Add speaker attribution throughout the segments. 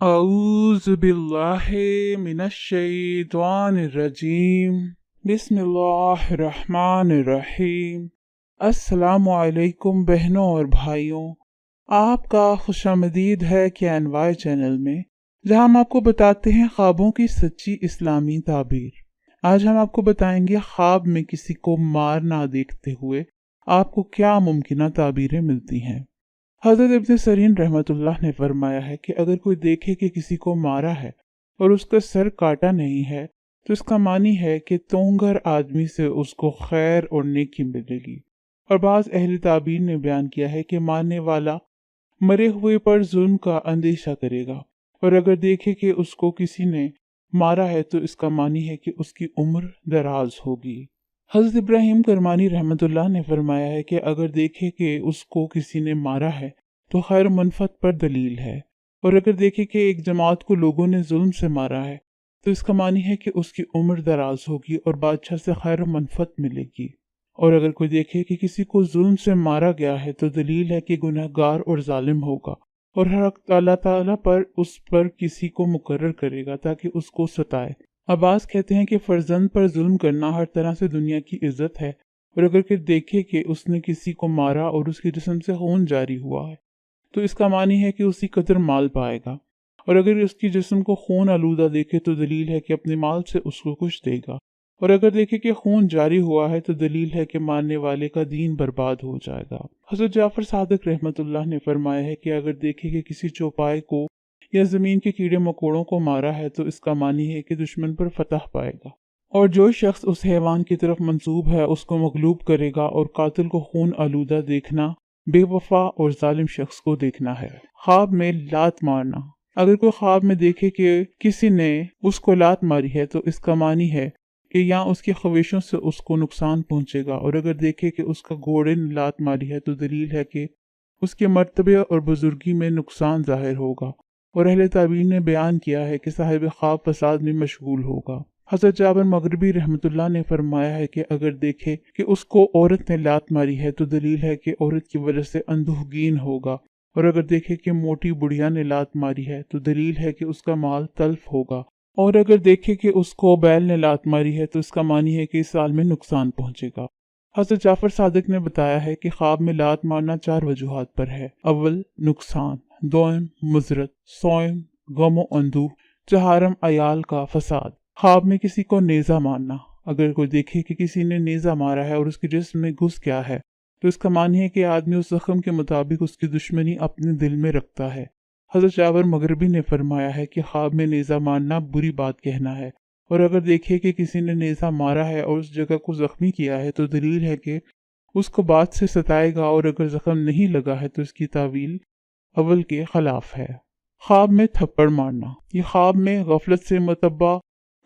Speaker 1: اعوذ باللہ من الشیطان الرجیم بسم اللہ الرحمن الرحیم۔ السلام علیکم بہنوں اور بھائیوں، آپ کا خوش آمدید ہے KNY چینل میں، جہاں ہم آپ کو بتاتے ہیں خوابوں کی سچی اسلامی تعبیر۔ آج ہم آپ کو بتائیں گے خواب میں کسی کو مار نہ دیکھتے ہوئے آپ کو کیا ممکنہ تعبیریں ملتی ہیں۔ حضرت ابن سیرین رحمۃ اللہ نے فرمایا ہے کہ اگر کوئی دیکھے کہ کسی کو مارا ہے اور اس کا سر کاٹا نہیں ہے تو اس کا معنی ہے کہ تونگر آدمی سے اس کو خیر اور نیکی ملے گی۔ اور بعض اہل تعبیر نے بیان کیا ہے کہ مارنے والا مرے ہوئے پر ظلم کا اندیشہ کرے گا، اور اگر دیکھے کہ اس کو کسی نے مارا ہے تو اس کا معنی ہے کہ اس کی عمر دراز ہوگی۔ حضرت ابراہیم کرمانی رحمۃ اللہ نے فرمایا ہے کہ اگر دیکھے کہ اس کو کسی نے مارا ہے تو خیر منفت پر دلیل ہے، اور اگر دیکھے کہ ایک جماعت کو لوگوں نے ظلم سے مارا ہے تو اس کا معنی ہے کہ اس کی عمر دراز ہوگی اور بادشاہ سے خیر منفت ملے گی۔ اور اگر کوئی دیکھے کہ کسی کو ظلم سے مارا گیا ہے تو دلیل ہے کہ گناہ گار اور ظالم ہوگا، اور ہر اللہ تعالیٰ پر اس پر کسی کو مقرر کرے گا تاکہ اس کو ستائے۔ عباس کہتے ہیں کہ فرزند پر ظلم کرنا ہر طرح سے دنیا کی عزت ہے، اور اگر کہ دیکھے کہ اس نے کسی کو مارا اور اس کے جسم سے خون جاری ہوا ہے تو اس کا معنی ہے کہ اسی قدر مال پائے گا، اور اگر اس کی جسم کو خون آلودہ دیکھے تو دلیل ہے کہ اپنے مال سے اس کو کچھ دے گا، اور اگر دیکھے کہ خون جاری ہوا ہے تو دلیل ہے کہ مارنے والے کا دین برباد ہو جائے گا۔ حضرت جعفر صادق رحمۃ اللہ نے فرمایا ہے کہ اگر دیکھے کہ کسی چوپائے کو یا زمین کے کیڑے مکوڑوں کو مارا ہے تو اس کا معنی ہے کہ دشمن پر فتح پائے گا، اور جو شخص اس حیوان کی طرف منسوب ہے اس کو مغلوب کرے گا، اور قاتل کو خون آلودہ دیکھنا بے وفا اور ظالم شخص کو دیکھنا ہے۔ خواب میں لات مارنا۔ اگر کوئی خواب میں دیکھے کہ کسی نے اس کو لات ماری ہے تو اس کا معنی ہے کہ یا اس کی خواہشوں سے اس کو نقصان پہنچے گا، اور اگر دیکھے کہ اس کا گھوڑے نے لات ماری ہے تو دلیل ہے کہ اس کے مرتبے اور بزرگی میں نقصان ظاہر ہوگا، اور اہل تعبیر نے بیان کیا ہے کہ صاحب خواب فساد میں مشغول ہوگا۔ حضرت جابر مغربی رحمۃ اللہ نے فرمایا ہے کہ اگر دیکھے کہ اس کو عورت نے لات ماری ہے تو دلیل ہے کہ عورت کی وجہ سے اندوہگین ہوگا، اور اگر دیکھے کہ موٹی بڑھیا نے لات ماری ہے تو دلیل ہے کہ اس کا مال تلف ہوگا، اور اگر دیکھے کہ اس کو بیل نے لات ماری ہے تو اس کا معنی ہے کہ اس سال میں نقصان پہنچے گا۔ حضرت جعفر صادق نے بتایا ہے کہ خواب میں لات مارنا 4 وجوہات پر ہے۔ اول نقصان، دوم مضرت، سوم غم و اندوہ، چہارم عیال کا فساد۔ خواب میں کسی کو نیزہ مارنا۔ اگر کوئی دیکھے کہ کسی نے نیزہ مارا ہے اور اس کے جسم میں گھس گیا ہے تو اس کا معنی ہے کہ آدمی اس زخم کے مطابق اس کی دشمنی اپنے دل میں رکھتا ہے۔ حضرت جابر مغربی نے فرمایا ہے کہ خواب میں نیزہ مارنا بری بات کہنا ہے، اور اگر دیکھے کہ کسی نے نیزہ مارا ہے اور اس جگہ کو زخمی کیا ہے تو دلیل ہے کہ اس کو بات سے ستائے گا، اور اگر زخم نہیں لگا ہے تو اس کی تعویل اول کے خلاف ہے۔ خواب میں تھپڑ مارنا۔ یہ خواب میں غفلت سے متبع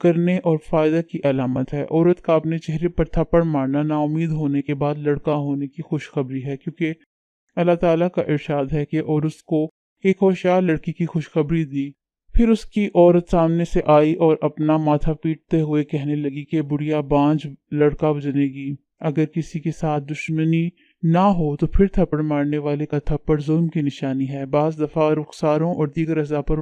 Speaker 1: کرنے اور فائدہ کی علامت ہے۔ عورت کا اپنے چہرے پر تھپڑ مارنا نا امید ہونے کے بعد لڑکا ہونے کی خوشخبری ہے، کیونکہ اللہ تعالیٰ کا ارشاد ہے کہ اور اس کو ایک ہوشیار لڑکی کی خوشخبری دی۔ پھر اس کی عورت سامنے سے آئی اور اپنا ماتھا پیٹتے ہوئے کہنے لگی کہ بڑھیا بانجھ لڑکا جنے گی۔ اگر کسی کے ساتھ دشمنی نہ ہو تو پھر تھپڑ مارنے والے کا تھپڑ ظلم کی نشانی ہے۔ بعض دفعہ رخساروں اور دیگر اعضاء پر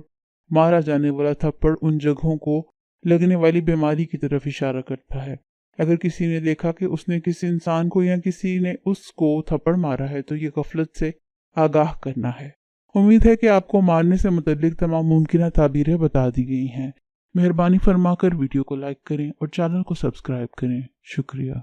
Speaker 1: مارا جانے والا تھپڑ ان جگہوں کو لگنے والی بیماری کی طرف اشارہ کرتا ہے۔ اگر کسی نے دیکھا کہ اس نے کسی انسان کو یا کسی نے اس کو تھپڑ مارا ہے تو یہ غفلت سے آگاہ کرنا ہے۔ امید ہے کہ آپ کو مارنے سے متعلق تمام ممکنہ تعبیریں بتا دی گئی ہیں۔ مہربانی فرما کر ویڈیو کو لائک کریں اور چینل کو سبسکرائب کریں۔ شکریہ۔